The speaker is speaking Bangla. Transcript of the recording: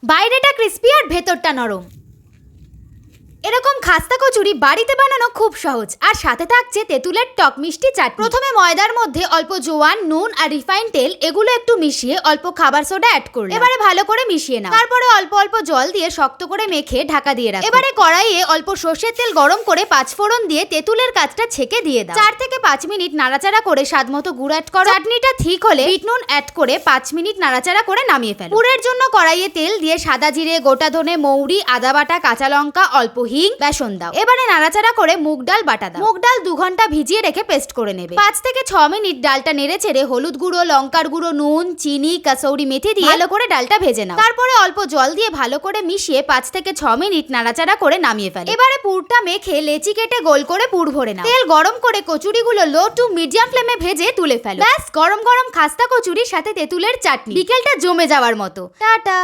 বাইরেটা ক্রিস্পি আর ভেতরটা নরম। এরকম খাস্তা কচুরি বাড়িতে বানানো খুব সহজ, আর সাথে থাকছে তেঁতুলের টক মিষ্টি চাটনি। প্রথমে ময়দার মধ্যে অল্প জোয়ান, নুন আর রিফাইন তেল এগুলো একটু মিশিয়ে অল্প খাবার সোডা অ্যাড করলাম। এবারে ভালো করে মিশিয়ে নাও। তারপরে অল্প অল্প জল দিয়ে শক্ত করে মেখে ঢাকা দিয়ে রাখো। এবারে কড়াইয়ে অল্প সর্ষের তেল গরম করে 5 ফোড়ন দিয়ে তেঁতুলের কাজটা ছেঁকে দিয়ে দাও। 4 থেকে 5 মিনিট নাড়াচাড়া করে স্বাদমতো গুড় অ্যাড করো। চাটনিটা ঠিক হলে বিট নুন অ্যাড করে 5 মিনিট নাড়াচাড়া করে নামিয়ে ফেলো। পুরের জন্য কড়াইয়ে তেল দিয়ে সাদা জিরে, গোটা ধনে, মৌরি, আদা বাটা, কাঁচা লঙ্কা, অল্প হিং, বেসন দাও। এবারে নাড়াচাড়া করে মুগ ডাল বাটা দাও। মুগ ডাল 2 ঘন্টা ভিজিয়ে রেখে পেস্ট করে নেবে। 5 থেকে 6 মিনিট ডালটা নেড়ে ছেড়ে হলুদ গুঁড়ো, লঙ্কার গুঁড়ো, নুন, চিনি, কাসৌরি মেথি দিয়ে ভালো করে ডালটা ভেজে নাও। তারপরে অল্প জল দিয়ে ভালো করে মিশিয়ে 5 থেকে 6 মিনিট নাড়াচাড়া করে নামিয়ে ফেলো। এবারে পুরটা মেখে লেচি কেটে গোল করে পুর ভরে নাও। তেল গরম করে কচুরিগুলো লো টু মিডিয়াম ফ্লেমে ভেজে তুলে ফেলো। ব্যাস, গরম গরম খাস্তা কচুরির সাথে তেঁতুলের চাটনি, বিকেলটা জমে যাওয়ার মতো। টাটা।